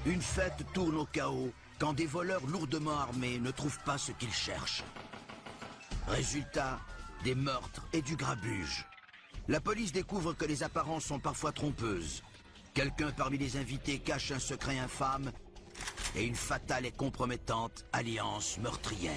Une fête tourne au chaos quand des voleurs lourdement armés ne trouvent pas ce qu'ils cherchent. Résultat, des meurtres et du grabuge. La police découvre que les apparences sont parfois trompeuses. Quelqu'un parmi les invités cache un secret infâme et une fatale et compromettante alliance meurtrière.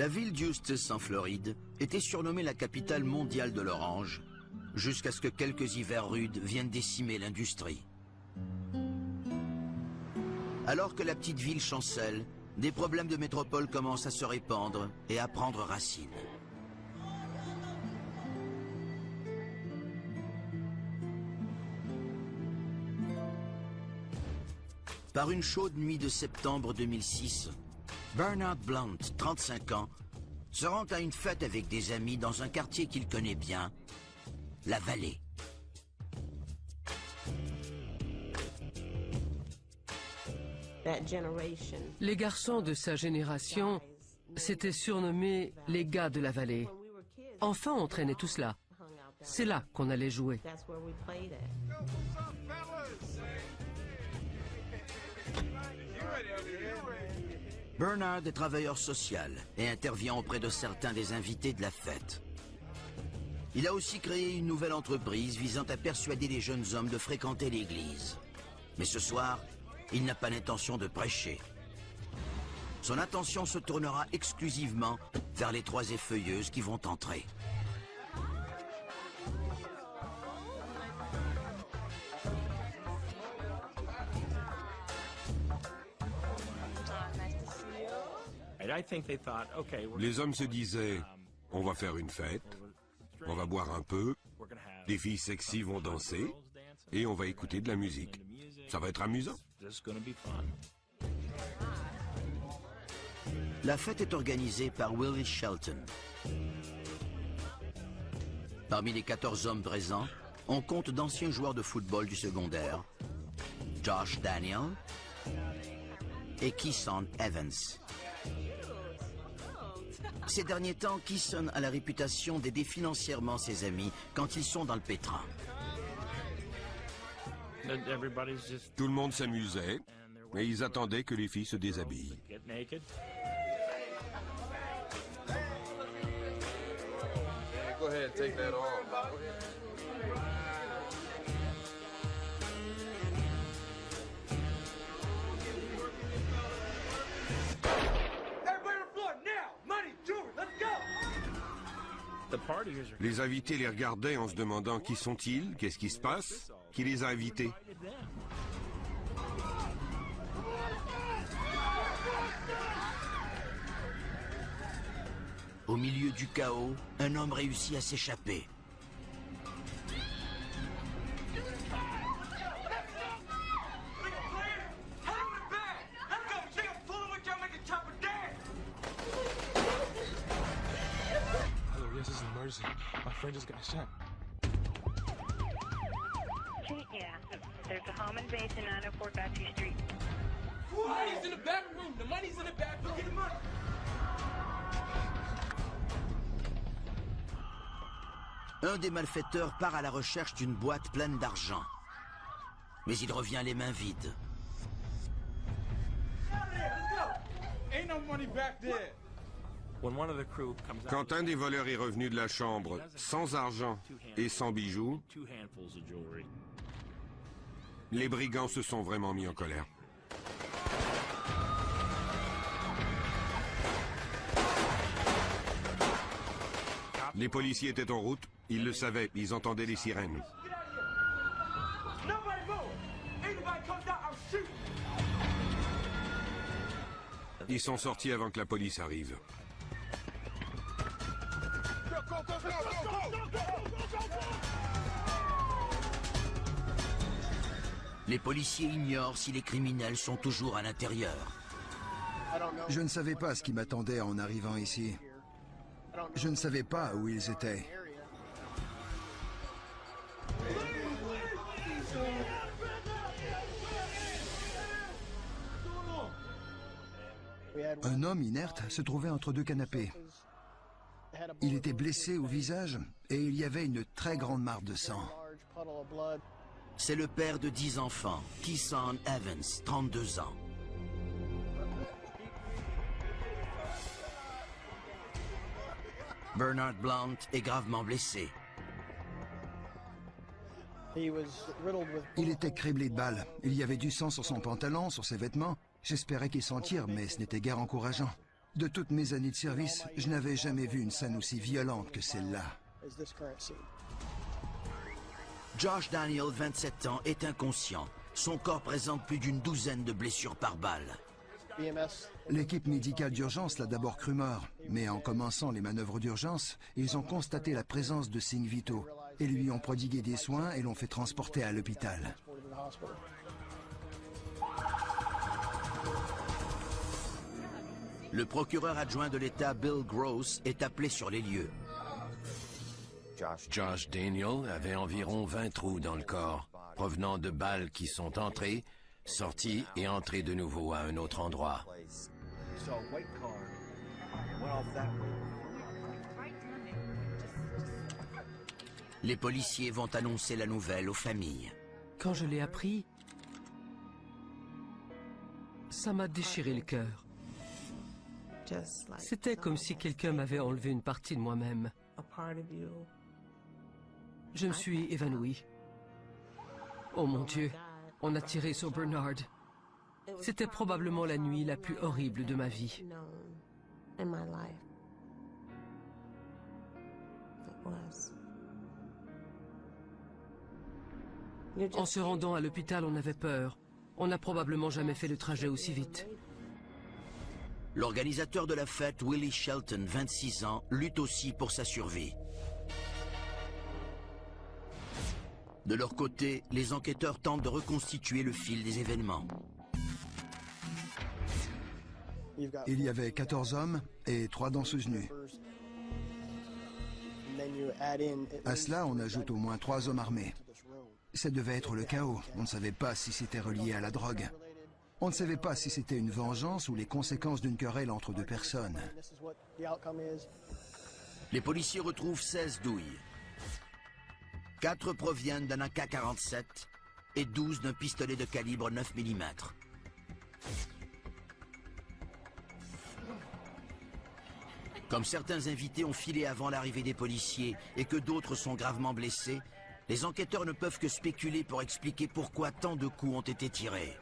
La ville d'Eustis, en Floride, était surnommée la capitale mondiale de l'orange, jusqu'à ce que quelques hivers rudes viennent décimer l'industrie. Alors que la petite ville chancelle, des problèmes de métropole commencent à se répandre et à prendre racine. Par une chaude nuit de septembre 2006, Bernard Blunt, 35 ans, se rend à une fête avec des amis dans un quartier qu'il connaît bien, la Vallée. Les garçons de sa génération s'étaient surnommés les gars de la Vallée. Enfants, on traînait tout cela. C'est là qu'on allait jouer. Bernard est travailleur social et intervient auprès de certains des invités de la fête. Il a aussi créé une nouvelle entreprise visant à persuader les jeunes hommes de fréquenter l'église. Mais ce soir, il n'a pas l'intention de prêcher. Son attention se tournera exclusivement vers les trois effeuilleuses qui vont entrer. Les hommes se disaient, on va faire une fête, on va boire un peu, des filles sexy vont danser, et on va écouter de la musique. Ça va être amusant. La fête est organisée par Willie Shelton. Parmi les 14 hommes présents, on compte d'anciens joueurs de football du secondaire, Josh Daniel et Keeson Evans. Ces derniers temps, Keeson a la réputation d'aider financièrement ses amis quand ils sont dans le pétrin. Tout le monde s'amusait, mais ils attendaient que les filles se déshabillent. Go ahead, take that off. Les invités les regardaient en se demandant qui sont-ils, qu'est-ce qui se passe, qui les a invités. Au milieu du chaos, un homme réussit à s'échapper. This is an emergency. My friend just got shot. Yeah, there's a home and base in 904 Battery Street. The money's in the back room. The money's in the back room. Get the money. Un des malfaiteurs part à la recherche d'une boîte pleine d'argent. Mais il revient les mains vides. Ain't no money back there. Quand un des voleurs est revenu de la chambre sans argent et sans bijoux, les brigands se sont vraiment mis en colère. Les policiers étaient en route, ils le savaient, ils entendaient les sirènes. Ils sont sortis avant que la police arrive. Les policiers ignorent si les criminels sont toujours à l'intérieur. Je ne savais pas ce qui m'attendait en arrivant ici. Je ne savais pas où ils étaient. Un homme inerte se trouvait entre deux canapés. Il était blessé au visage et il y avait une très grande mare de sang. C'est le père de 10 enfants, Keeson Evans, 32 ans. Bernard Blount est gravement blessé. Il était criblé de balles. Il y avait du sang sur son pantalon, sur ses vêtements. J'espérais qu'il s'en tire, mais ce n'était guère encourageant. De toutes mes années de service, je n'avais jamais vu une scène aussi violente que celle-là. Josh Daniel, 27 ans, est inconscient. Son corps présente plus d'une douzaine de blessures par balle. L'équipe médicale d'urgence l'a d'abord cru mort, mais en commençant les manœuvres d'urgence, ils ont constaté la présence de signes vitaux et lui ont prodigué des soins et l'ont fait transporter à l'hôpital. Le procureur adjoint de l'État, Bill Gross, est appelé sur les lieux. Josh Daniel avait environ 20 trous dans le corps, provenant de balles qui sont entrées, sorties et entrées de nouveau à un autre endroit. Les policiers vont annoncer la nouvelle aux familles. Quand je l'ai appris, ça m'a déchiré le cœur. C'était comme si quelqu'un m'avait enlevé une partie de moi-même. Je me suis évanoui. Oh mon Dieu, on a tiré sur Bernard. C'était probablement la nuit la plus horrible de ma vie. En se rendant à l'hôpital, on avait peur. On n'a probablement jamais fait le trajet aussi vite. L'organisateur de la fête, Willie Shelton, 26 ans, lutte aussi pour sa survie. De leur côté, les enquêteurs tentent de reconstituer le fil des événements. Il y avait 14 hommes et 3 danseuses nues. À cela, on ajoute au moins 3 hommes armés. Ça devait être le chaos. On ne savait pas si c'était relié à la drogue. On ne savait pas si c'était une vengeance ou les conséquences d'une querelle entre deux personnes. Les policiers retrouvent 16 douilles. 4 proviennent d'un AK-47 et 12 d'un pistolet de calibre 9 mm. Comme certains invités ont filé avant l'arrivée des policiers et que d'autres sont gravement blessés, les enquêteurs ne peuvent que spéculer pour expliquer pourquoi tant de coups ont été tirés.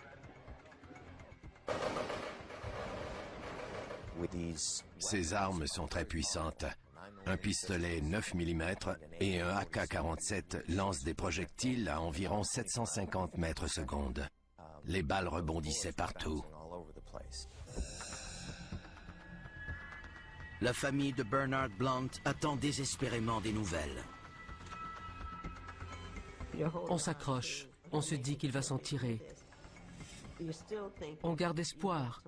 Ces armes sont très puissantes. Un pistolet 9 mm et un AK-47 lancent des projectiles à environ 750 mètres secondes. Les balles rebondissaient partout. La famille de Bernard Blount attend désespérément des nouvelles. On s'accroche. On se dit qu'il va s'en tirer. On garde espoir.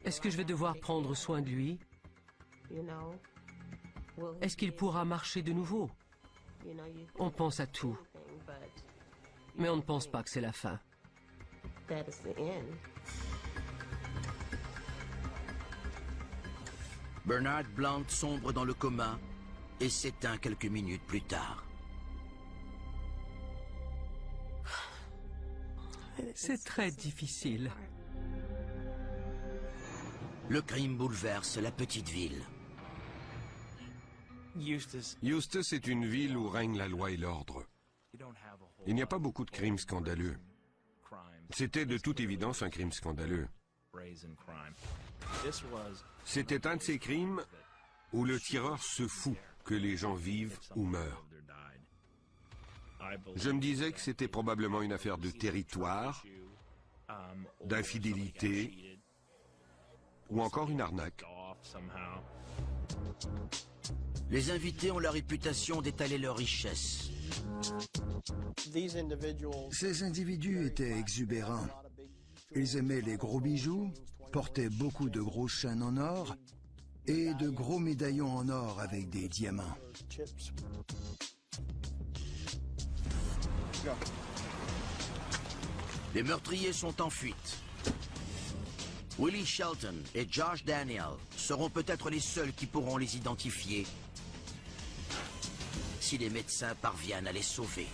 Est-ce que je vais devoir prendre soin de lui? Est-ce qu'il pourra marcher de nouveau? On pense à tout. Mais on ne pense pas que c'est la fin. Bernard Blount sombre dans le coma et s'éteint quelques minutes plus tard. C'est très difficile. Le crime bouleverse la petite ville. Eustis est une ville où règne la loi et l'ordre. Il n'y a pas beaucoup de crimes scandaleux. C'était de toute évidence un crime scandaleux. C'était un de ces crimes où le tireur se fout que les gens vivent ou meurent. Je me disais que c'était probablement une affaire de territoire, d'infidélité ou encore une arnaque. Les invités ont la réputation d'étaler leurs richesses. Ces individus étaient exubérants. Ils aimaient les gros bijoux, portaient beaucoup de grosses chaînes en or et de gros médaillons en or avec des diamants. Les meurtriers sont en fuite. Willie Shelton et Josh Daniel seront peut-être les seuls qui pourront les identifier si les médecins parviennent à les sauver.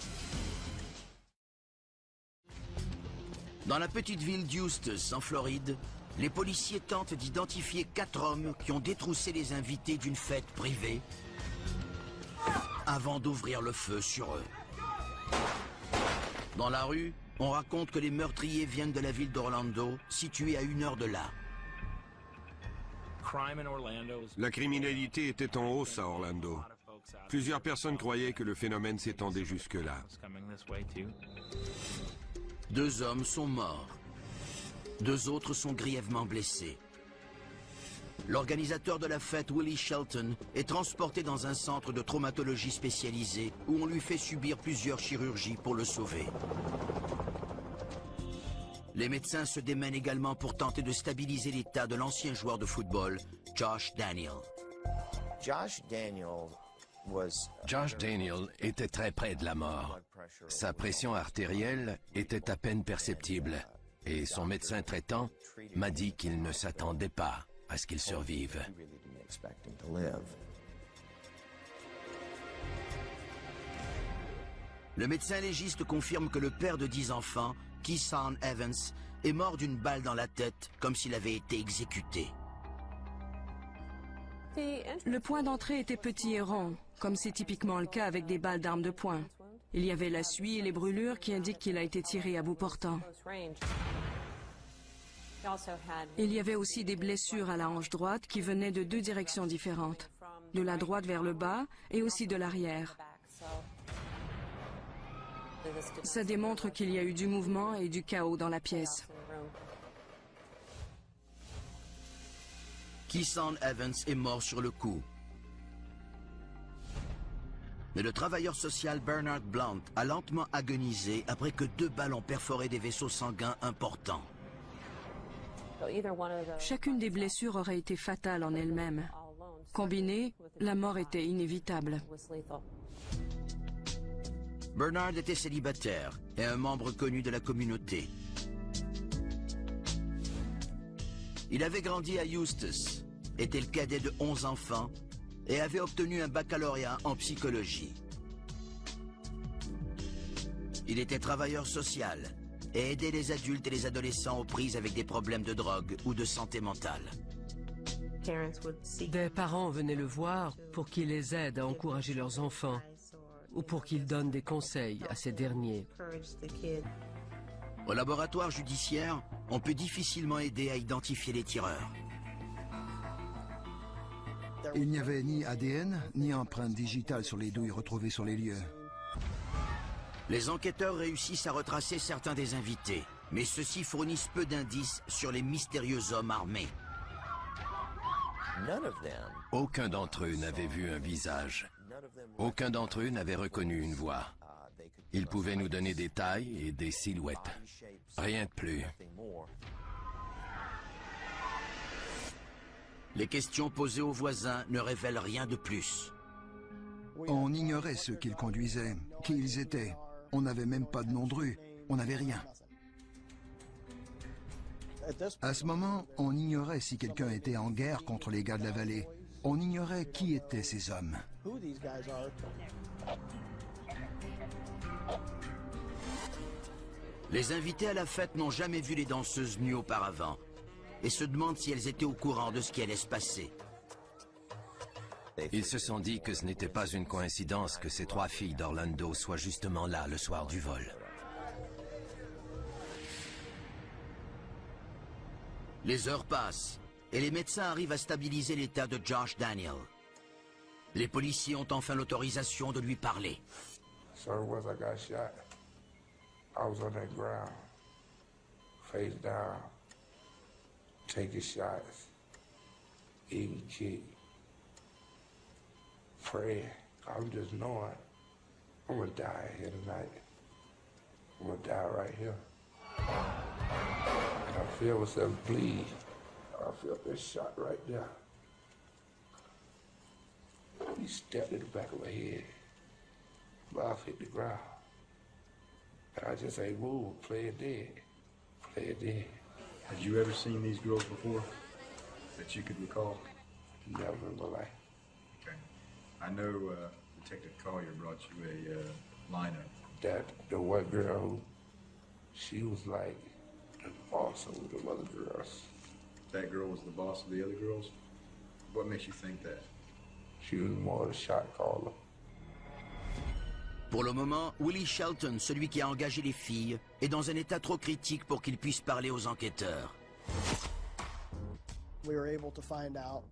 Dans la petite ville d'Eustis, en Floride, les policiers tentent d'identifier 4 hommes qui ont détroussé les invités d'une fête privée avant d'ouvrir le feu sur eux. Dans la rue, on raconte que les meurtriers viennent de la ville d'Orlando, située à 1 heure de là. La criminalité était en hausse à Orlando. Plusieurs personnes croyaient que le phénomène s'étendait jusque-là. 2 hommes sont morts. 2 autres sont grièvement blessés. L'organisateur de la fête, Willie Shelton, est transporté dans un centre de traumatologie spécialisé où on lui fait subir plusieurs chirurgies pour le sauver. Les médecins se démènent également pour tenter de stabiliser l'état de l'ancien joueur de football, Josh Daniel. Josh Daniel était très près de la mort. Sa pression artérielle était à peine perceptible et son médecin traitant m'a dit qu'il ne s'attendait pas à ce qu'il survive. Le médecin légiste confirme que le père de 10 enfants, Keeson Evans, est mort d'une balle dans la tête, comme s'il avait été exécuté. Le point d'entrée était petit et rond, comme c'est typiquement le cas avec des balles d'armes de poing. Il y avait la suie et les brûlures qui indiquent qu'il a été tiré à bout portant. Il y avait aussi des blessures à la hanche droite qui venaient de 2 directions différentes, de la droite vers le bas et aussi de l'arrière. Ça démontre qu'il y a eu du mouvement et du chaos dans la pièce. Keeson Evans est mort sur le coup. Mais le travailleur social Bernard Blount a lentement agonisé après que 2 balles ont perforé des vaisseaux sanguins importants. Chacune des blessures aurait été fatale en elle-même. Combinée, la mort était inévitable. Bernard était célibataire et un membre connu de la communauté. Il avait grandi à Eustis, était le cadet de 11 enfants et avait obtenu un baccalauréat en psychologie. Il était travailleur social et aidait les adultes et les adolescents aux prises avec des problèmes de drogue ou de santé mentale. Des parents venaient le voir pour qu'il les aide à encourager leurs enfants ou pour qu'il donne des conseils à ces derniers. Au laboratoire judiciaire, on peut difficilement aider à identifier les tireurs. Il n'y avait ni ADN, ni empreinte digitale sur les douilles retrouvées sur les lieux. Les enquêteurs réussissent à retracer certains des invités, mais ceux-ci fournissent peu d'indices sur les mystérieux hommes armés. Aucun d'entre eux n'avait vu un visage. Aucun d'entre eux n'avait reconnu une voix. Ils pouvaient nous donner des tailles et des silhouettes. Rien de plus. Les questions posées aux voisins ne révèlent rien de plus. On ignorait ceux qu'ils conduisaient, qui ils étaient. On n'avait même pas de nom de rue. On n'avait rien. À ce moment, on ignorait si quelqu'un était en guerre contre les gars de la vallée. On ignorait qui étaient ces hommes. Les invités à la fête n'ont jamais vu les danseuses nues auparavant et se demandent si elles étaient au courant de ce qui allait se passer. Ils se sont dit que ce n'était pas une coïncidence que ces 3 filles d'Orlando soient justement là le soir du vol. Les heures passent et les médecins arrivent à stabiliser l'état de Josh Daniel. Les policiers ont enfin l'autorisation de lui parler. So once I got shot, I was on that ground, face down, taking shots, eating kick, praying. I'm just knowing I'm gonna die here tonight. I'm gonna die right here. I feel myself bleed. I felt this shot right there. stepped in the back of my head. Mouth hit the ground. And I just say, move, play it dead. Play it dead. Had you ever seen these girls before that you could recall? Never in my life. Okay. I know Detective Collier brought you a lineup. That the one girl who, she was like the boss of the other girls. That girl was the boss of the other girls? What makes you think that? She was more the shot caller. Pour le moment, Willie Shelton, celui qui a engagé les filles, est dans un état trop critique pour qu'il puisse parler aux enquêteurs.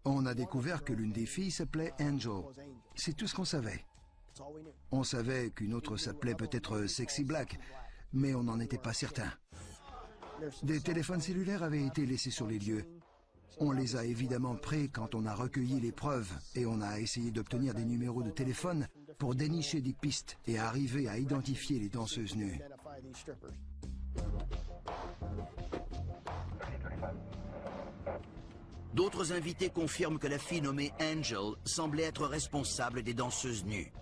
On a découvert que l'une des filles s'appelait Angel. C'est tout ce qu'on savait. On savait qu'une autre s'appelait peut-être Sexy Black, mais on n'en était pas certain. Des téléphones cellulaires avaient été laissés sur les lieux. On les a évidemment pris quand on a recueilli les preuves et on a essayé d'obtenir des numéros de téléphone pour dénicher des pistes et arriver à identifier les danseuses nues. D'autres invités confirment que la fille nommée Angel semblait être responsable des danseuses nues.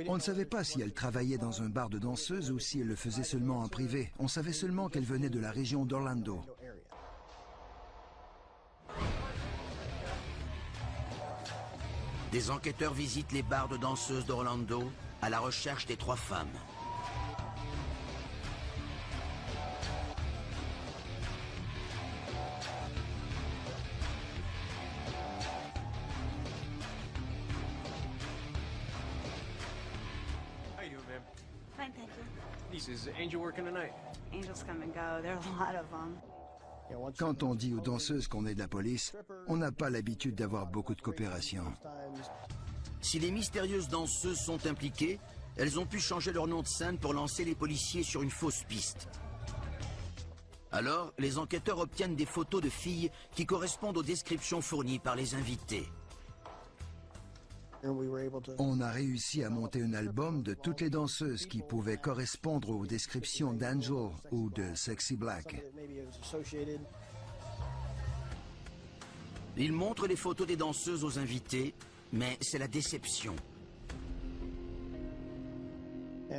On ne savait pas si elle travaillait dans un bar de danseuses ou si elle le faisait seulement en privé. On savait seulement qu'elle venait de la région d'Orlando. Des enquêteurs visitent les bars de danseuses d'Orlando à la recherche des trois femmes. How you doing, ma'am? Fine, thank you. This is Angel working tonight. Angels come and go. There are a lot of them. Quand on dit aux danseuses qu'on est de la police, on n'a pas l'habitude d'avoir beaucoup de coopération. Si les mystérieuses danseuses sont impliquées, elles ont pu changer leur nom de scène pour lancer les policiers sur une fausse piste. Alors, les enquêteurs obtiennent des photos de filles qui correspondent aux descriptions fournies par les invités. On a réussi à monter un album de toutes les danseuses qui pouvaient correspondre aux descriptions d'Angel ou de Sexy Black. Ils montrent les photos des danseuses aux invités, mais c'est la déception.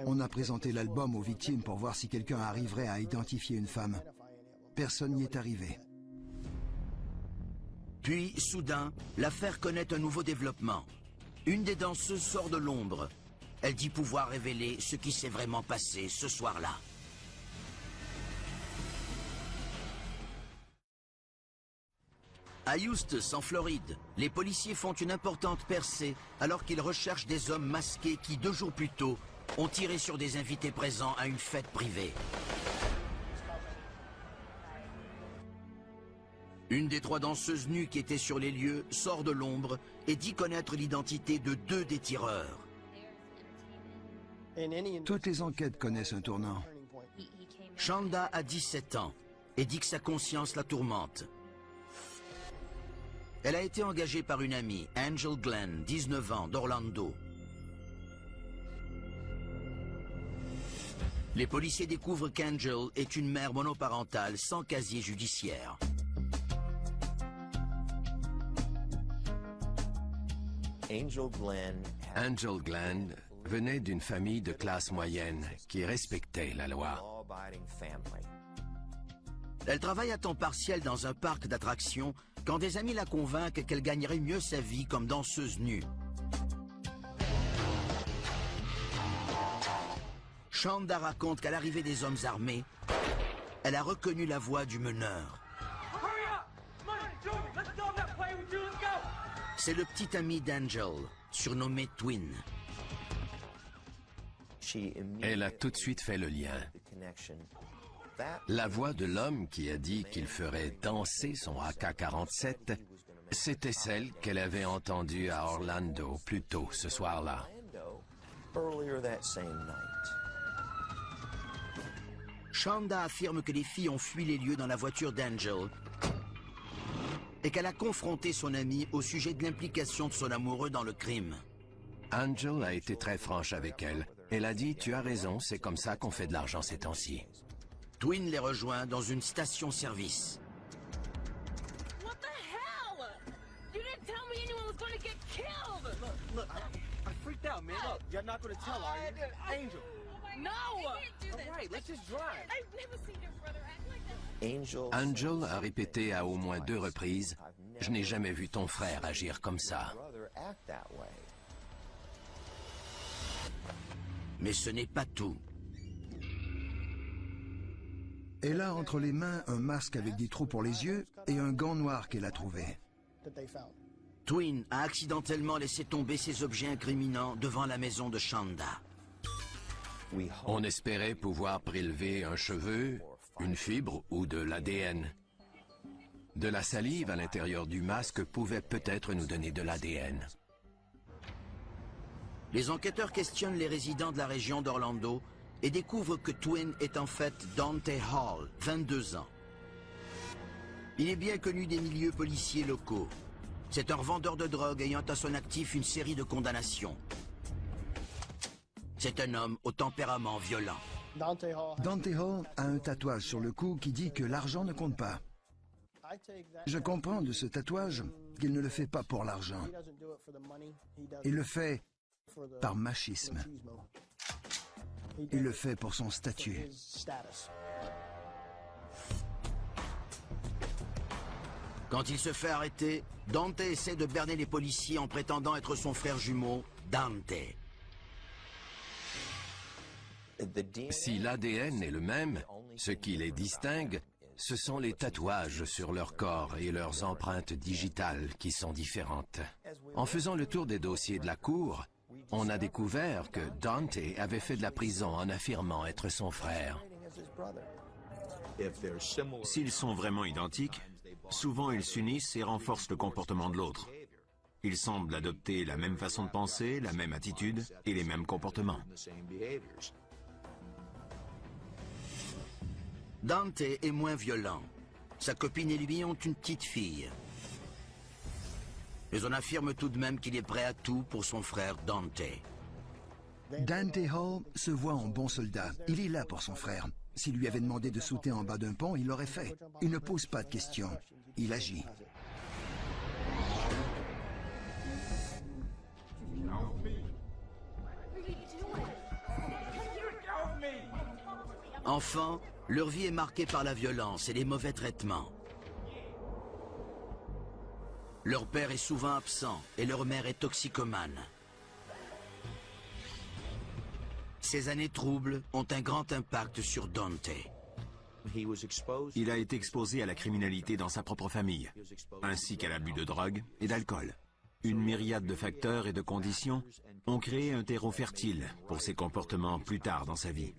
On a présenté l'album aux victimes pour voir si quelqu'un arriverait à identifier une femme. Personne n'y est arrivé. Puis, soudain, l'affaire connaît un nouveau développement. Une des danseuses sort de l'ombre. Elle dit pouvoir révéler ce qui s'est vraiment passé ce soir-là. À Eustis, en Floride, les policiers font une importante percée alors qu'ils recherchent des hommes masqués qui, 2 jours plus tôt, ont tiré sur des invités présents à une fête privée. Une des 3 danseuses nues qui étaient sur les lieux sort de l'ombre et dit connaître l'identité de 2 des tireurs. Toutes les enquêtes connaissent un tournant. Shonda a 17 ans et dit que sa conscience la tourmente. Elle a été engagée par une amie, Angel Glenn, 19 ans, d'Orlando. Les policiers découvrent qu'Angel est une mère monoparentale sans casier judiciaire. Angel Glenn venait d'une famille de classe moyenne qui respectait la loi. Elle travaille à temps partiel dans un parc d'attractions quand des amis la convainquent qu'elle gagnerait mieux sa vie comme danseuse nue. Shonda raconte qu'à l'arrivée des hommes armés, elle a reconnu la voix du meneur. C'est le petit ami d'Angel, surnommé Twin. Elle a tout de suite fait le lien. La voix de l'homme qui a dit qu'il ferait danser son AK-47, c'était celle qu'elle avait entendue à Orlando plus tôt ce soir-là. Shonda affirme que les filles ont fui les lieux dans la voiture d'Angel et qu'elle a confronté son ami au sujet de l'implication de son amoureux dans le crime. Angel a été très franche avec elle. Elle a dit « Tu as raison, c'est comme ça qu'on fait de l'argent ces temps-ci. » Twin les rejoint dans une station-service. What the hell? You didn't tell me anyone was going to get killed. Look, You're not gonna tell, are you? Angel. No! All right, let's just drive. I've never seen your brother act like that. Angel a répété à au moins 2 reprises « Je n'ai jamais vu ton frère agir comme ça ». Mais ce n'est pas tout. Elle a entre les mains un masque avec des trous pour les yeux et un gant noir qu'elle a trouvé. Twin a accidentellement laissé tomber ses objets incriminants devant la maison de Shanda. On espérait pouvoir prélever un cheveu, une fibre ou de l'ADN. De la salive à l'intérieur du masque pouvait peut-être nous donner de l'ADN. Les enquêteurs questionnent les résidents de la région d'Orlando et découvrent que Twin est en fait Dante Hall, 22 ans. Il est bien connu des milieux policiers locaux. C'est un revendeur de drogue ayant à son actif une série de condamnations. C'est un homme au tempérament violent. Dante Hall a un tatouage sur le cou qui dit que l'argent ne compte pas. Je comprends de ce tatouage qu'il ne le fait pas pour l'argent. Il le fait par machisme. Il le fait pour son statut. Quand il se fait arrêter, Dante essaie de berner les policiers en prétendant être son frère jumeau, Dante. Si l'ADN est le même, ce qui les distingue, ce sont les tatouages sur leur corps et leurs empreintes digitales qui sont différentes. En faisant le tour des dossiers de la cour, on a découvert que Dante avait fait de la prison en affirmant être son frère. S'ils sont vraiment identiques, souvent ils s'unissent et renforcent le comportement de l'autre. Ils semblent adopter la même façon de penser, la même attitude et les mêmes comportements. Dante est moins violent. Sa copine et lui ont une petite fille. Mais on affirme tout de même qu'il est prêt à tout pour son frère Dante. Dante Hall se voit en bon soldat. Il est là pour son frère. S'il lui avait demandé de sauter en bas d'un pont, il l'aurait fait. Il ne pose pas de questions. Il agit. Enfant, leur vie est marquée par la violence et les mauvais traitements. Leur père est souvent absent et leur mère est toxicomane. Ces années troubles ont un grand impact sur Dante. Il a été exposé à la criminalité dans sa propre famille, ainsi qu'à l'abus de drogue et d'alcool. Une myriade de facteurs et de conditions ont créé un terreau fertile pour ses comportements plus tard dans sa vie.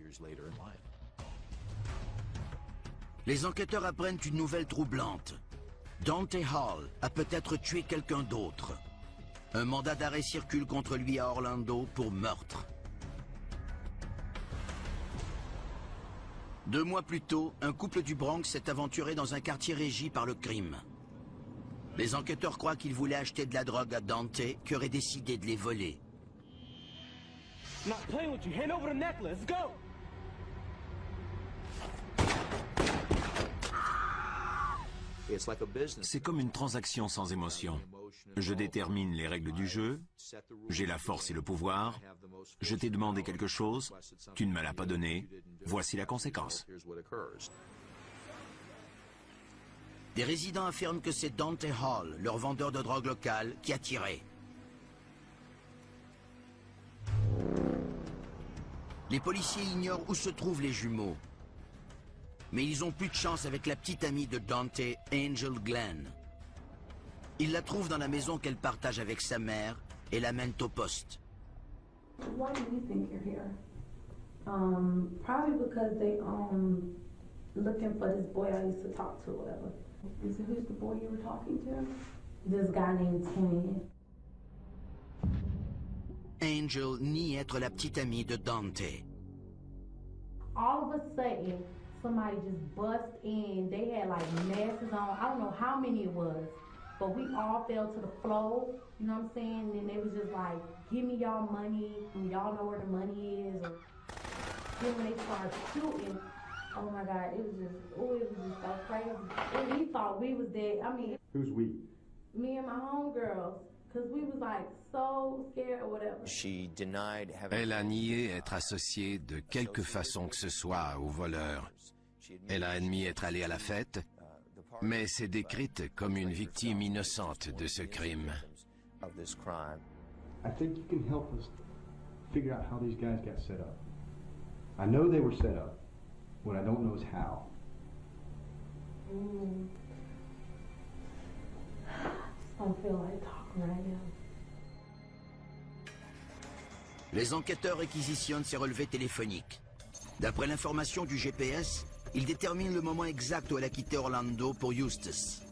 Les enquêteurs apprennent une nouvelle troublante. Dante Hall a peut-être tué quelqu'un d'autre. Un mandat d'arrêt circule contre lui à Orlando pour meurtre. 2 mois plus tôt, un couple du Bronx s'est aventuré dans un quartier régi par le crime. Les enquêteurs croient qu'il voulait acheter de la drogue à Dante, qui aurait décidé de les voler. Not playing with you. Hand over the necklace. Let's go. C'est comme une transaction sans émotion. Je détermine les règles du jeu, j'ai la force et le pouvoir, je t'ai demandé quelque chose, tu ne me l'as pas donné, voici la conséquence. Des résidents affirment que c'est Dante Hall, leur vendeur de drogue local, qui a tiré. Les policiers ignorent où se trouvent les jumeaux. Mais ils ont plus de chance avec la petite amie de Dante, Angel Glenn. Ils la trouvent dans la maison qu'elle partage avec sa mère et l'amènent au poste. Why do you think you're here? Probably because they looking for this boy I used to talk to, whatever. Who's the boy you were talking to? This guy named Twin. Angel nie être la petite amie de Dante. All of a sudden, somebody just bust in. They had like masks on. I don't know how many it was, but we all fell to the floor. You know what I'm saying? And they was just like, "Give me y'all money. Y'all know where the money is." Or then when they started shooting, oh my God, it was just so crazy. And we thought we was dead. I mean, who's we? Me and my homegirls. because we was like so scared or whatever. Elle a nié être associée de quelque façon que ce soit aux voleurs. Elle a admis être allée à la fête, mais s'est décrite comme une victime innocente de ce crime. I think you can help us figure out how these guys got set up. I know they were set up. What I don't know is how. I don't feel like talking right now. Les enquêteurs réquisitionnent ses relevés téléphoniques. D'après l'information du GPS, ils déterminent le moment exact où elle a quitté Orlando pour Eustis.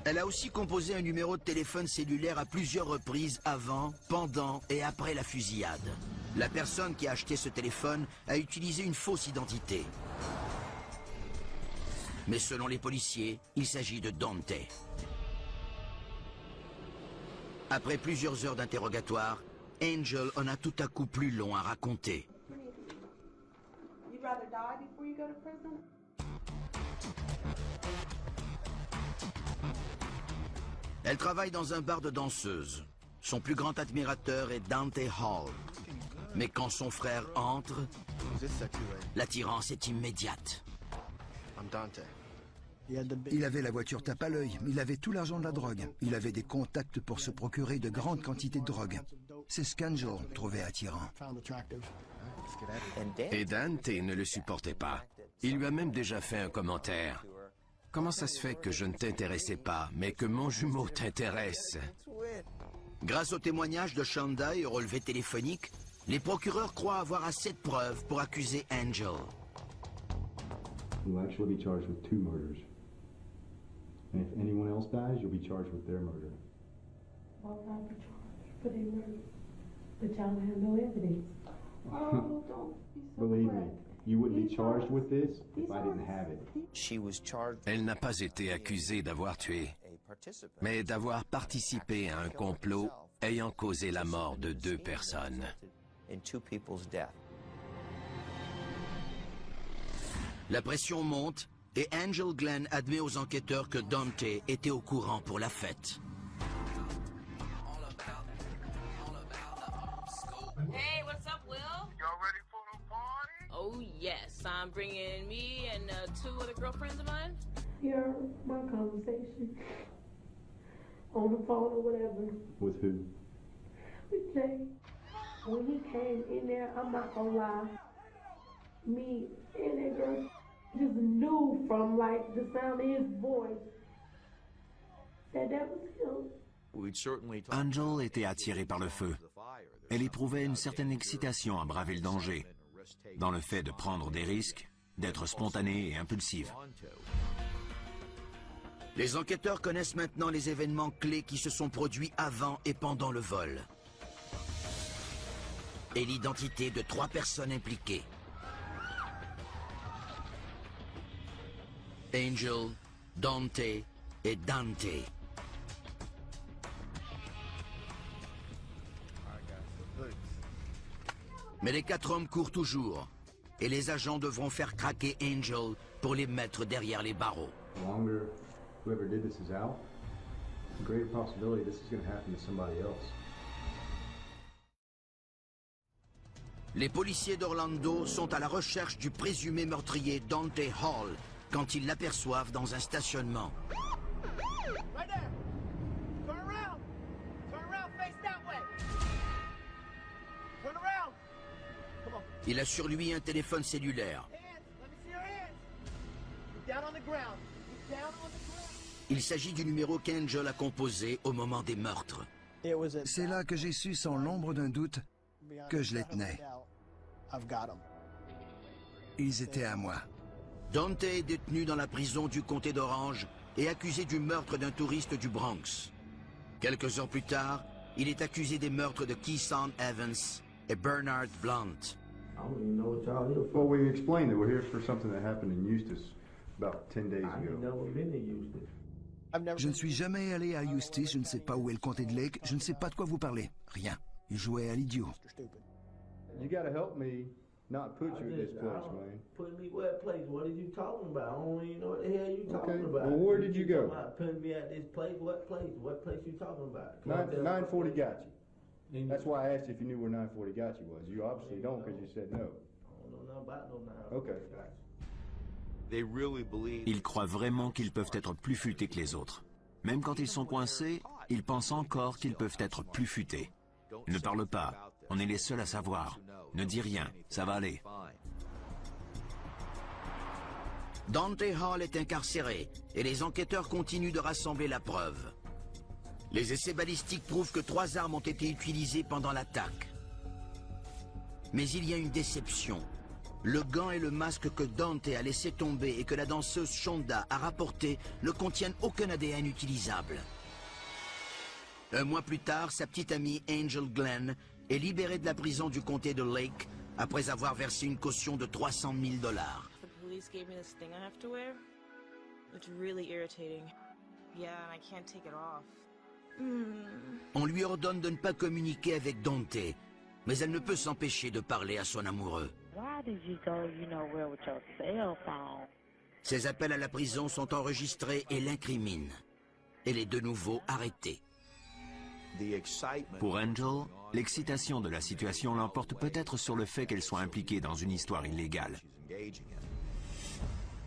Elle a aussi composé un numéro de téléphone cellulaire à plusieurs reprises avant, pendant et après la fusillade. La personne qui a acheté ce téléphone a utilisé une fausse identité. Mais selon les policiers, il s'agit de Dante. Après plusieurs heures d'interrogatoire, Angel en a tout à coup plus long à raconter. You'd rather die before you go to prison? Elle travaille dans un bar de danseuses. Son plus grand admirateur est Dante Hall. Mais quand son frère entre, l'attirance est immédiate. Il avait la voiture tape à l'œil, il avait tout l'argent de la drogue, il avait des contacts pour se procurer de grandes quantités de drogue. C'est ce qu'Angel trouvait attirant. Et Dante ne le supportait pas. Il lui a même déjà fait un commentaire. Comment ça se fait que je ne t'intéressais pas, mais que mon jumeau t'intéresse? Grâce au témoignage de Shonda et au relevé téléphonique, les procureurs croient avoir assez de preuves pour accuser Angel. You'll actually be charged with 2 murders. And if anyone else dies, you'll be charged with their murder. Why would I be charged for their murder? But y'all have no evidence. Oh, don't be so Believe me, correct. you wouldn't be charged with this if I didn't have it. Elle n'a pas été accusée d'avoir tué, mais d'avoir participé à un complot ayant causé la mort de 2 personnes. La pression monte et Angel Glenn admet aux enquêteurs que Dante était au courant pour la fête. Hey, what's up, Will? Y'all ready for the party? Oh, yes. I'm bringing me and 2 other girlfriends of mine. Hear my conversation on the phone or whatever. With who? With Jay. When he came in there, I'm not gonna lie, me and that girl just knew from like the sound of his voice that was him. Angel était attirée par le feu. Elle éprouvait une certaine excitation à braver le danger, dans le fait de prendre des risques, d'être spontanée et impulsive. Les enquêteurs connaissent maintenant les événements clés qui se sont produits avant et pendant le vol. Et l'identité de 3 personnes impliquées. Angel, Dante et Dante. Mais les 4 hommes courent toujours, et les agents devront faire craquer Angel pour les mettre derrière les barreaux. The longer whoever did this is out, the greater possibility this is going to happen to somebody else. Les policiers d'Orlando sont à la recherche du présumé meurtrier Dante Hall quand ils l'aperçoivent dans un stationnement. Right there. Turn around. Turn around, face that way. Turn around. Come on. Il a sur lui un téléphone cellulaire. Hands. Let me see your hands. Get down on the ground. Get down on the ground. Il s'agit du numéro qu'Angel a composé au moment des meurtres. C'est là que j'ai su sans l'ombre d'un doute que je les tenais. Ils étaient à moi. Dante est détenu dans la prison du comté d'Orange et accusé du meurtre d'un touriste du Bronx. Quelques heures plus tard, il est accusé des meurtres de Keeson Evans et Bernard Blunt. Well, we explained that we're here for something that happened in Eustis about 10 days ago. Je ne suis jamais allé à Eustis, je ne sais pas où est le comté de Lake, je ne sais pas de quoi vous parlez. Rien. Il jouait à l'idiot. You gotta help me Not put you in this place, man. Put me what place? What are you talking about? I don't even know what the hell you talking about. Well, where did you go? Putting me at this place? What place? What place you talking about? 940 got you. That's why I asked if you knew where 940 got you was. You obviously don't because you said no. I don't know nothing about no 940. Okay. Ils croient vraiment qu'ils peuvent être plus futés que les autres. Même quand ils sont coincés, ils pensent encore qu'ils peuvent être plus futés. Ne parle pas, on est les seuls à savoir. Ne dis rien, ça va aller. Dante Hall est incarcéré et les enquêteurs continuent de rassembler la preuve. Les essais balistiques prouvent que 3 armes ont été utilisées pendant l'attaque. Mais il y a une déception. Le gant et le masque que Dante a laissé tomber et que la danseuse Shonda a rapporté ne contiennent aucun ADN utilisable. Un mois plus tard, sa petite amie Angel Glenn est libérée de la prison du comté de Lake après avoir versé une caution de $300 000. The police gave me this thing I have to wear. It's really irritating. Yeah, and I can't take it off. On lui ordonne de ne pas communiquer avec Dante, mais elle ne peut s'empêcher de parler à son amoureux. Why did you go, where with your cell phone? Ses appels à la prison sont enregistrés et l'incriminent. Elle est de nouveau arrêtée. Pour Angel, l'excitation de la situation l'emporte peut-être sur le fait qu'elle soit impliquée dans une histoire illégale.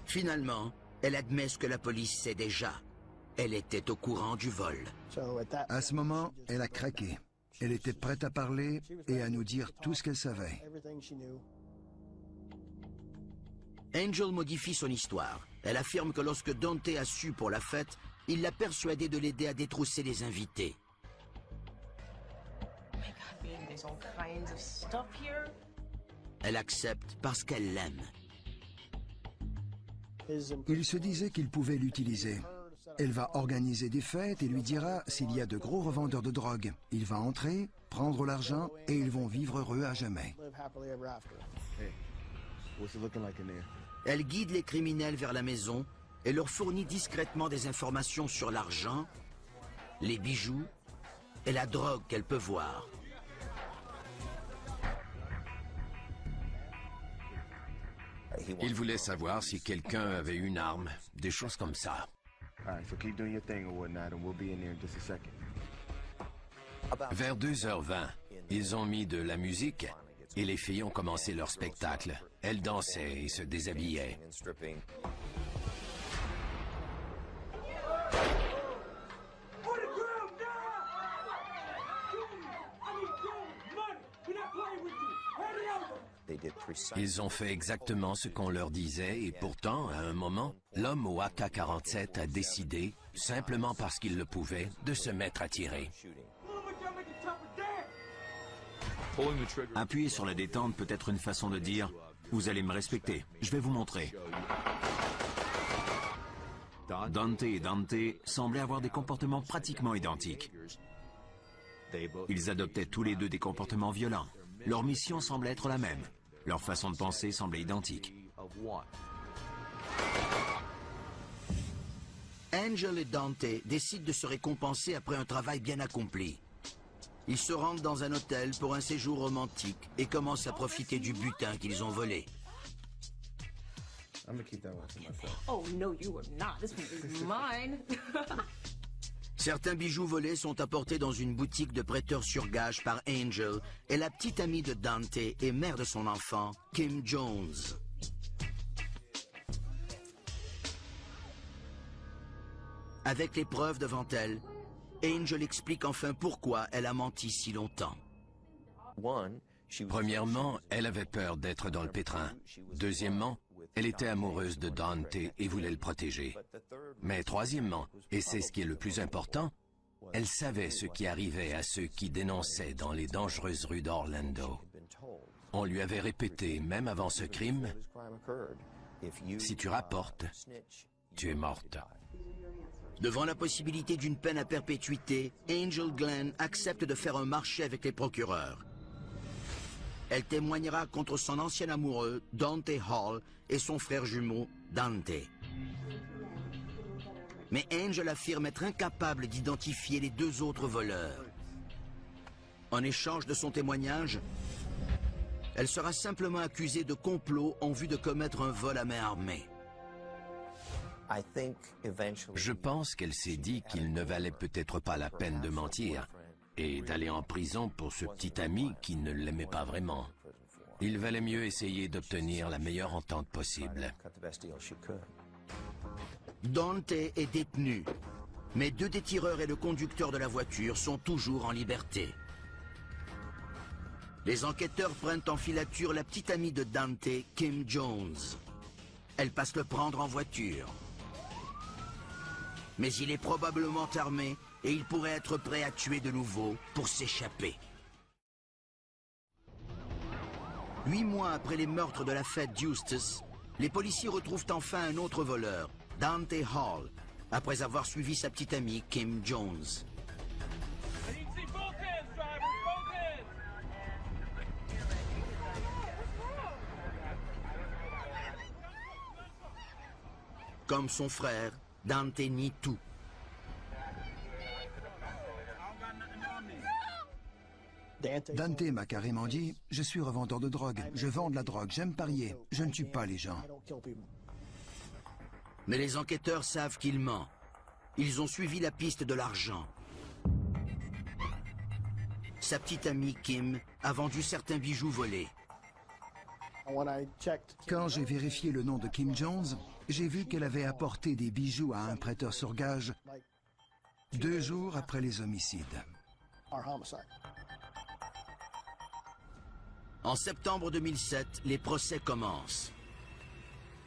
Finalement, elle admet ce que la police sait déjà. Elle était au courant du vol. À ce moment, elle a craqué. Elle était prête à parler et à nous dire tout ce qu'elle savait. Angel modifie son histoire. Elle affirme que lorsque Dante a su pour la fête, il l'a persuadé de l'aider à détrousser les invités. Elle accepte parce qu'elle l'aime. Il se disait qu'il pouvait l'utiliser. Elle va organiser des fêtes et lui dira s'il y a de gros revendeurs de drogue. Il va entrer, prendre l'argent et ils vont vivre heureux à jamais. Elle guide les criminels vers la maison et leur fournit discrètement des informations sur l'argent, les bijoux et la drogue qu'elle peut voir. Il voulait savoir si quelqu'un avait une arme, des choses comme ça. Vers 2h20, ils ont mis de la musique et les filles ont commencé leur spectacle. Elles dansaient et se déshabillaient. Ils ont fait exactement ce qu'on leur disait et pourtant, à un moment, l'homme au AK-47 a décidé, simplement parce qu'il le pouvait, de se mettre à tirer. Appuyer sur la détente peut être une façon de dire « Vous allez me respecter, je vais vous montrer ». Dante et Dante semblaient avoir des comportements pratiquement identiques. Ils adoptaient tous les deux des comportements violents. Leur mission semblait être la même. Leur façon de penser semblait identique. Angel et Dante décident de se récompenser après un travail bien accompli. Ils se rendent dans un hôtel pour un séjour romantique et commencent à profiter du butin qu'ils ont volé. Oh no, you are not. This one is mine. Certains bijoux volés sont apportés dans une boutique de prêteurs sur gage par Angel et la petite amie de Dante et mère de son enfant, Kim Jones. Avec les preuves devant elle, Angel explique enfin pourquoi elle a menti si longtemps. Premièrement, elle avait peur d'être dans le pétrin. Deuxièmement, elle était amoureuse de Dante et voulait le protéger. Mais troisièmement, et c'est ce qui est le plus important, elle savait ce qui arrivait à ceux qui dénonçaient dans les dangereuses rues d'Orlando. On lui avait répété, même avant ce crime, « Si tu rapportes, tu es morte. » Devant la possibilité d'une peine à perpétuité, Angel Glenn accepte de faire un marché avec les procureurs. Elle témoignera contre son ancien amoureux, Dante Hall, et son frère jumeau, Dante. Mais Angel affirme être incapable d'identifier les deux autres voleurs. En échange de son témoignage, Elle sera simplement accusée de complot en vue de commettre un vol à main armée. Je pense qu'elle s'est dit qu'il ne valait peut-être pas la peine de mentir et d'aller en prison pour ce petit ami qui ne l'aimait pas vraiment. Il valait mieux essayer d'obtenir la meilleure entente possible. Dante est détenu, mais 2 des tireurs et le conducteur de la voiture sont toujours en liberté. Les enquêteurs prennent en filature la petite amie de Dante, Kim Jones. Elle passe le prendre en voiture. Mais il est probablement armé et il pourrait être prêt à tuer de nouveau pour s'échapper. 8 mois après les meurtres de la fête d'Eustis, les policiers retrouvent enfin un autre voleur, Dante Hall, après avoir suivi sa petite amie Kim Jones. Comme son frère, Dante nie tout. Dante m'a carrément dit « Je suis revendeur de drogue, je vends de la drogue, j'aime parier, je ne tue pas les gens. » Mais les enquêteurs savent qu'il ment. Ils ont suivi la piste de l'argent. Sa petite amie Kim a vendu certains bijoux volés. Quand j'ai vérifié le nom de Kim Jones, j'ai vu qu'elle avait apporté des bijoux à un prêteur sur gage 2 jours après les homicides. En septembre 2007, les procès commencent.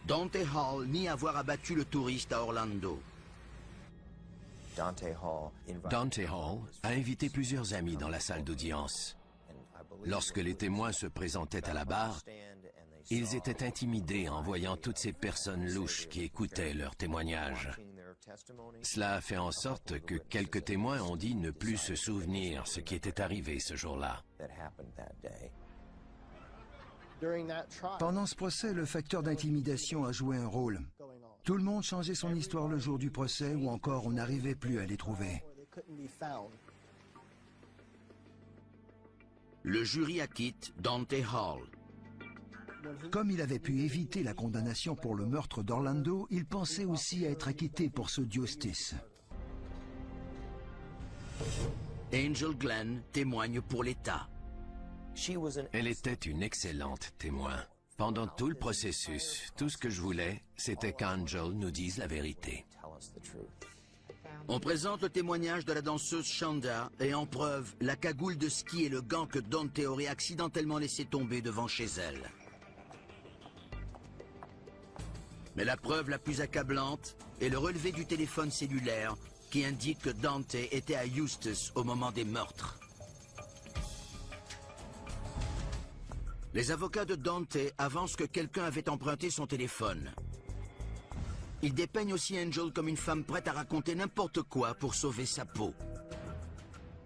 Dante Hall nie avoir abattu le touriste à Orlando. Dante Hall a invité plusieurs amis dans la salle d'audience. Lorsque les témoins se présentaient à la barre, ils étaient intimidés en voyant toutes ces personnes louches qui écoutaient leurs témoignages. Cela a fait en sorte que quelques témoins ont dit ne plus se souvenir ce qui était arrivé ce jour-là. Pendant ce procès, le facteur d'intimidation a joué un rôle. Tout le monde changeait son histoire le jour du procès ou encore on n'arrivait plus à les trouver. Le jury acquitte Dante Hall. Comme il avait pu éviter la condamnation pour le meurtre d'Orlando, il pensait aussi à être acquitté pour ceux d'Eustis. Angel Glenn témoigne pour l'État. Elle était une excellente témoin. Pendant tout le processus, tout ce que je voulais, c'était qu'Angel nous dise la vérité. On présente le témoignage de la danseuse Shonda et en preuve la cagoule de ski et le gant que Dante aurait accidentellement laissé tomber devant chez elle. Mais la preuve la plus accablante est le relevé du téléphone cellulaire qui indique que Dante était à Eustis au moment des meurtres. Les avocats de Dante avancent que quelqu'un avait emprunté son téléphone. Ils dépeignent aussi Angel comme une femme prête à raconter n'importe quoi pour sauver sa peau.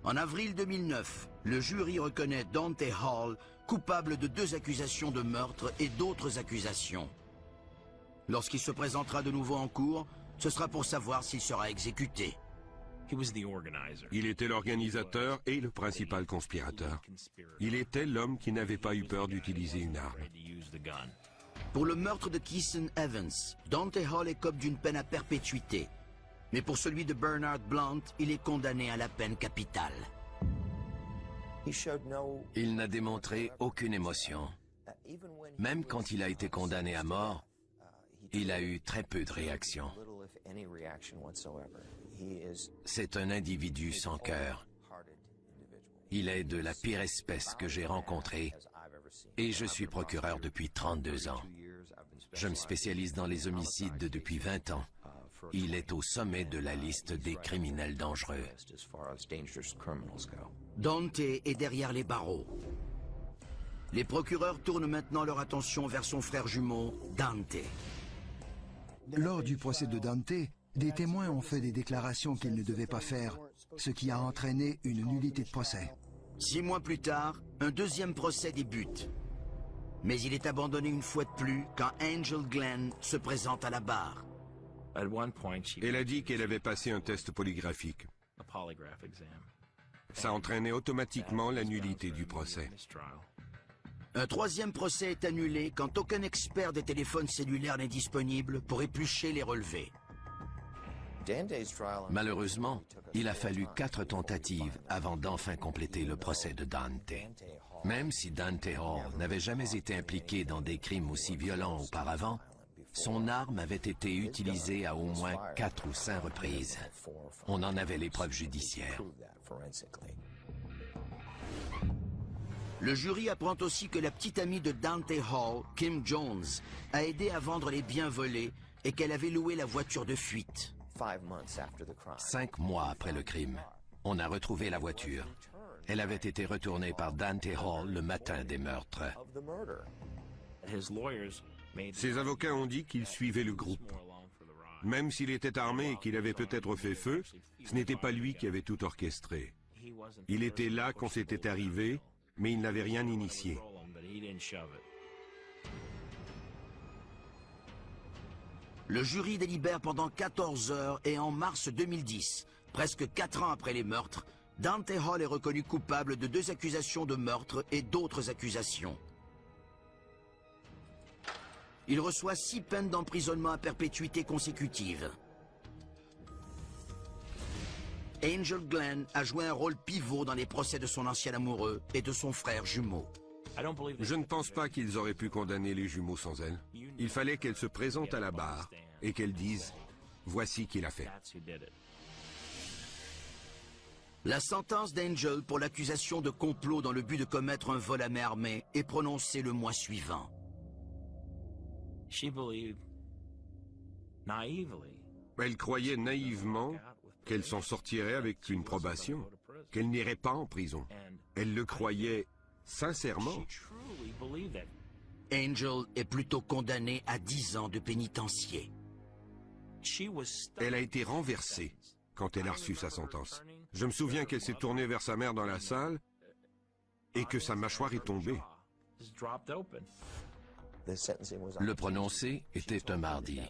En avril 2009, le jury reconnaît Dante Hall coupable de 2 accusations de meurtre et d'autres accusations. Lorsqu'il se présentera de nouveau en cour, ce sera pour savoir s'il sera exécuté. Il était l'organisateur et le principal conspirateur. Il était l'homme qui n'avait pas eu peur d'utiliser une arme. Pour le meurtre de Keeson Evans, Dante Hall écope d'une peine à perpétuité. Mais pour celui de Bernard Blunt, il est condamné à la peine capitale. Il n'a démontré aucune émotion. Même quand il a été condamné à mort, il a eu très peu de réaction. C'est un individu sans cœur. Il est de la pire espèce que j'ai rencontrée et je suis procureur depuis 32 ans. Je me spécialise dans les homicides depuis 20 ans. Il est au sommet de la liste des criminels dangereux. Dante est derrière les barreaux. Les procureurs tournent maintenant leur attention vers son frère jumeau, Dante. Lors du procès de Dante, des témoins ont fait des déclarations qu'ils ne devaient pas faire, ce qui a entraîné une nullité de procès. 6 mois plus tard, un deuxième procès débute. Mais il est abandonné une fois de plus quand Angel Glenn se présente à la barre. Elle a dit qu'elle avait passé un test polygraphique. Ça entraînait automatiquement la nullité du procès. Un troisième procès est annulé quand aucun expert des téléphones cellulaires n'est disponible pour éplucher les relevés. Malheureusement, il a fallu 4 tentatives avant d'enfin compléter le procès de Dante. Même si Dante Hall n'avait jamais été impliqué dans des crimes aussi violents auparavant, son arme avait été utilisée à au moins 4 ou 5 reprises. On en avait les preuves judiciaires. Le jury apprend aussi que la petite amie de Dante Hall, Kim Jones, a aidé à vendre les biens volés et qu'elle avait loué la voiture de fuite. 5 mois après le crime, on a retrouvé la voiture. Elle avait été retournée par Dante Hall le matin des meurtres. Ses avocats ont dit qu'il suivait le groupe. Même s'il était armé et qu'il avait peut-être fait feu, ce n'était pas lui qui avait tout orchestré. Il était là quand c'était arrivé, mais il n'avait rien initié. Le jury délibère pendant 14 heures et en mars 2010, presque 4 ans après les meurtres, Dante Hall est reconnu coupable de 2 accusations de meurtre et d'autres accusations. Il reçoit 6 peines d'emprisonnement à perpétuité consécutive. Angel Glenn a joué un rôle pivot dans les procès de son ancien amoureux et de son frère jumeau. Je ne pense pas qu'ils auraient pu condamner les jumeaux sans elle. Il fallait qu'elle se présente à la barre et qu'elle dise « Voici qui l'a fait ». La sentence d'Angel pour l'accusation de complot dans le but de commettre un vol à main armée est prononcée le mois suivant. Elle croyait naïvement qu'elle s'en sortirait avec une probation, qu'elle n'irait pas en prison. Elle le croyait sincèrement. Angel est plutôt condamnée à 10 ans de pénitencier. Elle a été renversée quand elle a reçu sa sentence. Je me souviens qu'elle s'est tournée vers sa mère dans la salle et que sa mâchoire est tombée. Le prononcé était un mardi.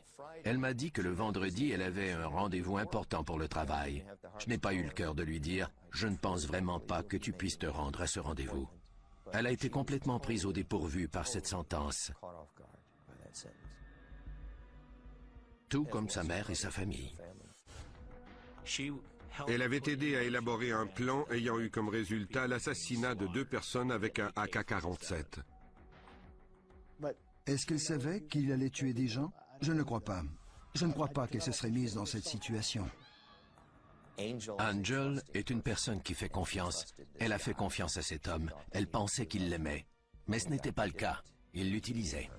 Elle m'a dit que le vendredi, elle avait un rendez-vous important pour le travail. Je n'ai pas eu le cœur de lui dire « Je ne pense vraiment pas que tu puisses te rendre à ce rendez-vous ». Elle a été complètement prise au dépourvu par cette sentence. Tout comme sa mère et sa famille. Elle avait aidé à élaborer un plan ayant eu comme résultat l'assassinat de 2 personnes avec un AK-47. Est-ce qu'elle savait qu'il allait tuer des gens? Je ne crois pas. Je ne crois pas qu'elle se serait mise dans cette situation. Angel est une personne qui fait confiance. Elle a fait confiance à cet homme. Elle pensait qu'il l'aimait. Mais ce n'était pas le cas. Il l'utilisait.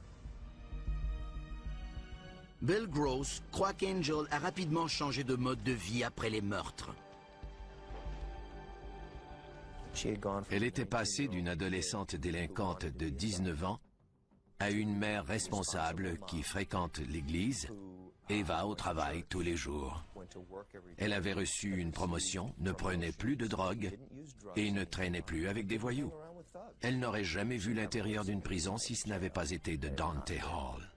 Bill Gross croit qu'Angel a rapidement changé de mode de vie après les meurtres. Elle était passée d'une adolescente délinquante de 19 ans à une mère responsable qui fréquente l'église et va au travail tous les jours. Elle avait reçu une promotion, ne prenait plus de drogue et ne traînait plus avec des voyous. Elle n'aurait jamais vu l'intérieur d'une prison si ce n'avait pas été de Dante Hall.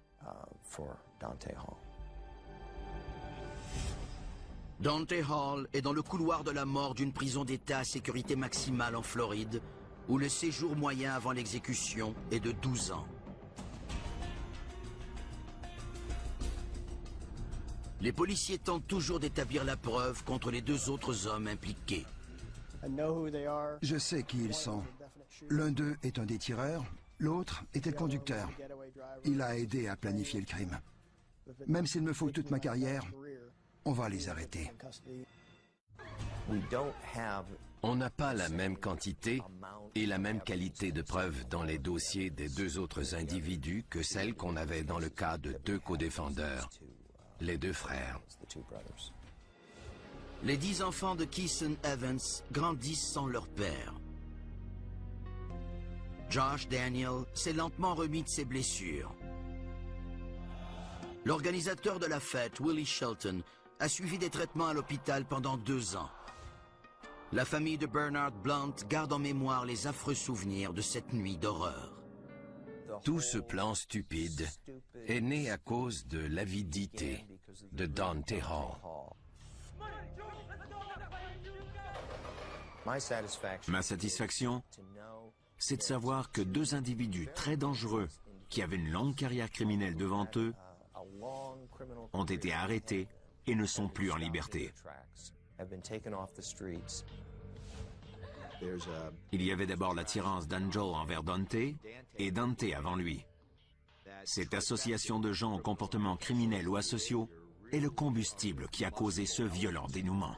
Dante Hall est dans le couloir de la mort d'une prison d'État à sécurité maximale en Floride, où le séjour moyen avant l'exécution est de 12 ans. Les policiers tentent toujours d'établir la preuve contre les 2 autres hommes impliqués. Je sais qui ils sont. L'un d'eux est un des tireurs, l'autre était le conducteur. Il a aidé à planifier le crime. Même s'il me faut toute ma carrière, on va les arrêter. On n'a pas la même quantité et la même qualité de preuves dans les dossiers des 2 autres individus que celles qu'on avait dans le cas de 2 codéfendeurs, les 2 frères. Les 10 enfants de Keeson Evans grandissent sans leur père. Josh Daniel s'est lentement remis de ses blessures. L'organisateur de la fête, Willie Shelton, a suivi des traitements à l'hôpital pendant 2 ans. La famille de Bernard Blunt garde en mémoire les affreux souvenirs de cette nuit d'horreur. Tout ce plan stupide est né à cause de l'avidité de Dante Hall. Ma satisfaction c'est de savoir que deux individus très dangereux, qui avaient une longue carrière criminelle devant eux, ont été arrêtés et ne sont plus en liberté. Il y avait d'abord l'attirance d'Angel envers Dante et Dante avant lui. Cette association de gens au comportement criminel ou asociaux est le combustible qui a causé ce violent dénouement.